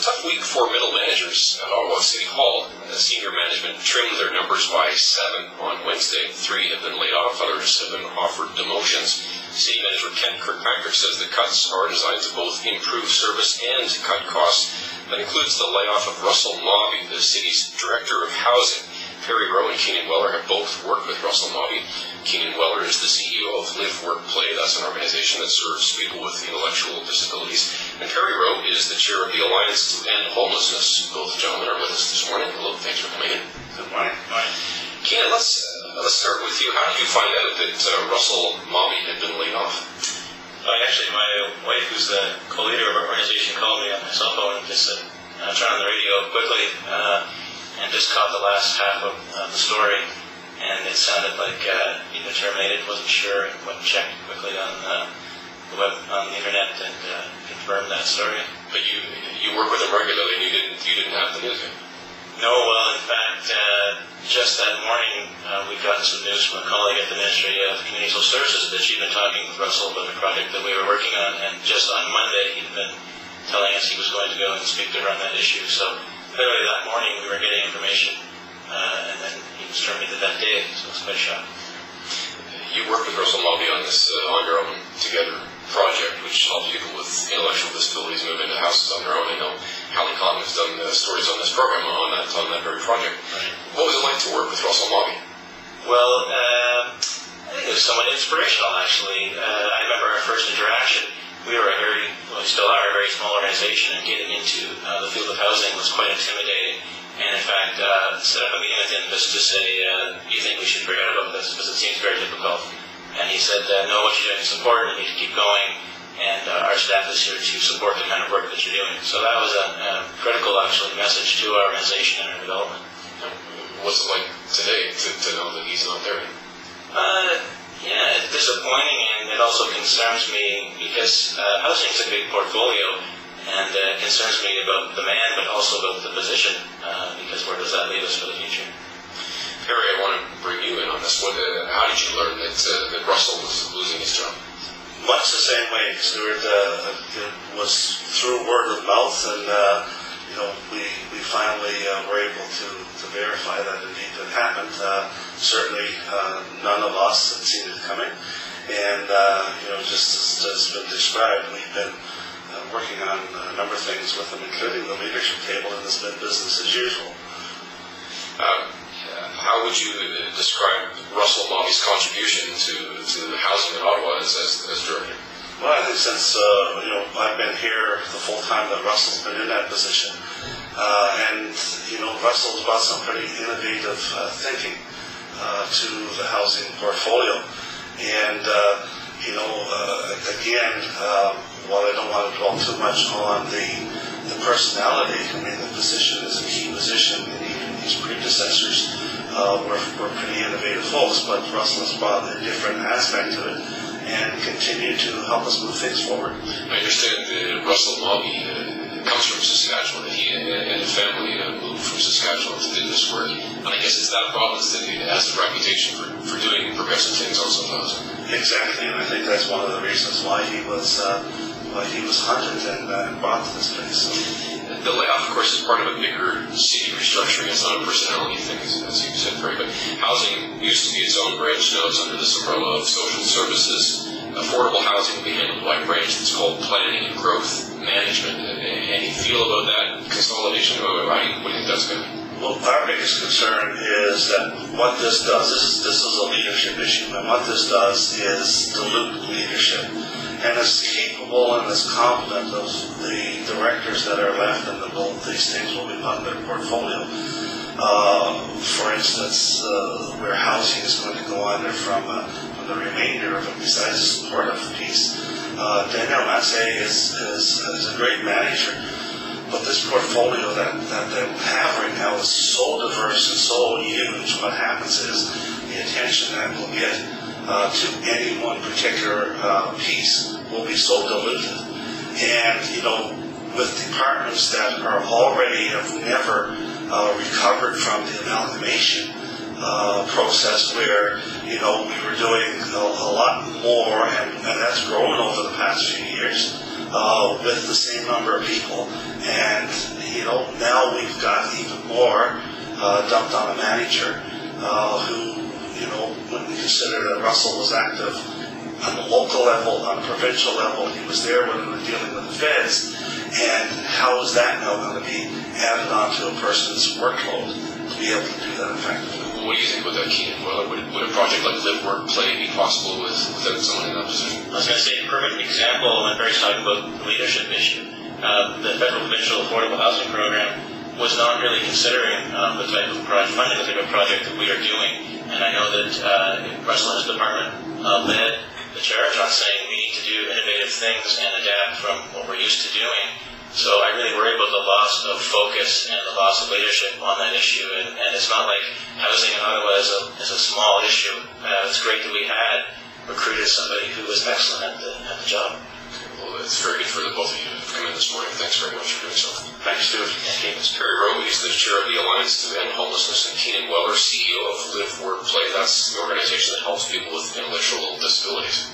a tough week for middle managers at Ottawa City Hall. Senior management trimmed their numbers by 7 on Wednesday. 3 have been laid off, others have been offered demotions. City Manager Ken Kirkpatrick says the cuts are designed to both improve service and cut costs. That includes the layoff of Russell Mawby, the city's Director of Housing. Perry Rowe and Keenan Weller have both worked with Russell Mawby. Keenan Weller is the CEO of LiveWorkPlay. That's an organization that serves people with intellectual disabilities. And Perry Rowe is the chair of the Alliance to End Homelessness. Both gentlemen are with us this morning. Hello, thanks for coming in. Good morning. Keenan, let's start with you. How did you find out that Russell Mawby had been laid off? Actually, my wife, who's the co-leader of our organization, called me on my cell phone and just said, turn on the radio quickly, and just caught the last half of the story. And it sounded like he'd been terminated, wasn't sure, and went and checked quickly on the web, on the internet, and confirmed that story. But you work with him regularly, and you didn't have the news yet? No, well, in fact, just that morning, we got some news from a colleague at the Ministry of Community Social Services that she'd been talking with Russell about the project that we were working on, and just on Monday, he'd been telling us he was going to go and speak to her on that issue. So literally that morning, we were getting information, and then he was terminated that day, so it was quite a shock. You worked with Russell Mawby on this On Your Own Together project, which helps people with intellectual disabilities move into houses on their own. I know Hallie Cotton has done stories on this program on that very project. Right. What was it like to work with Russell Mawby? Well, I think it was somewhat inspirational, actually. I remember our first interaction. We were we still are a very small organization, and getting into the field of housing was quite intimidating. And in fact, set up a meeting with him just to say, do you think we should forget about this, because it seems very difficult? And he said, no, what you're doing is important, you need to keep going, and our staff is here to support the kind of work that you're doing. So that was a critical, actually, message to our organization and our development. What's it like today to know that he's not there? Yeah, it's disappointing, and it also concerns me because housing is a big portfolio, and it concerns me about the man, but also about the position, because where does that leave us for the future? Perry, I want to bring you in on this. How did you learn that Russell was losing his job? Much the same way, Stuart. It was through word of mouth, and we finally were able to verify that indeed it happened. Certainly, none of us had seen it coming, and just as has been described, we've been working on a number of things with them, including the leadership table, and it's been business as usual. How would you describe Russell Mawby's contribution to housing in Ottawa as director? Well, I think since I've been here the full time that Russell's been in that position, and Russell's brought some pretty innovative thinking to the housing portfolio, and again, while I don't want to dwell too much on the personality, I mean the position is a key position, and even his predecessors were pretty innovative folks, but Russell has brought a different aspect to it and continued to help us move things forward. I understand that Russell Mawby comes from Saskatchewan, and he and his family moved from Saskatchewan to do this work. And I guess it's that province that has a reputation for doing progressive things on social housing. Exactly, and I think that's one of the reasons why he was hunted and brought to this place. The layoff, of course, is part of a bigger city restructuring. It's not a personality thing, as you said, Perry, but housing used to be its own branch. Now it's under this umbrella of social services. Affordable housing will be handled by a branch that's called Planning and Growth Management. Any feel about that consolidation? What do you think that's going to be? Well, our biggest concern is that what this does, this is a leadership issue, and what this does is dilute leadership. And as capable and as competent of the directors that are left, and these things will be put in their portfolio. For instance, where housing is going to go under from the remainder of it, besides the supportive piece. Daniel Masse is a great manager, but this portfolio that they have right now is so diverse and so huge. What happens is the attention that we'll get to any one particular piece will be so diluted. And, with departments that are already have never recovered from the amalgamation process where, we were doing a lot more, and that's grown over the past few years. with the same number of people. And, now we've got even more dumped on a manager who, when we consider that Russell was active on the local level, on the provincial level, he was there when we were dealing with the feds. And how is that now going to be added onto a person's workload to be able to do that effectively? What do you think about that, Keenan? Would a project like LiveWorkPlay be possible without someone in that position? I was going to say a perfect example when Barry's talking about the leadership issue. The federal provincial affordable housing program was not really considering the type of funding the type of project that we are doing. And I know that Russell and his department led the charge on saying we need to do innovative things and adapt from what we're used to doing. So I really worry about the loss of focus and the loss of leadership on that issue. And it's not like housing in Ottawa is a small issue. It's great that we had recruited somebody who was excellent at the job. Well, it's very good for the both of you to come in this morning. Thanks very much for doing so. Thanks, Stuart. Thank you. Perry Rowe, he's the chair of the Alliance to End Homelessness, and Keenan Weller, CEO of LiveWorkPlay. That's the organization that helps people with intellectual disabilities.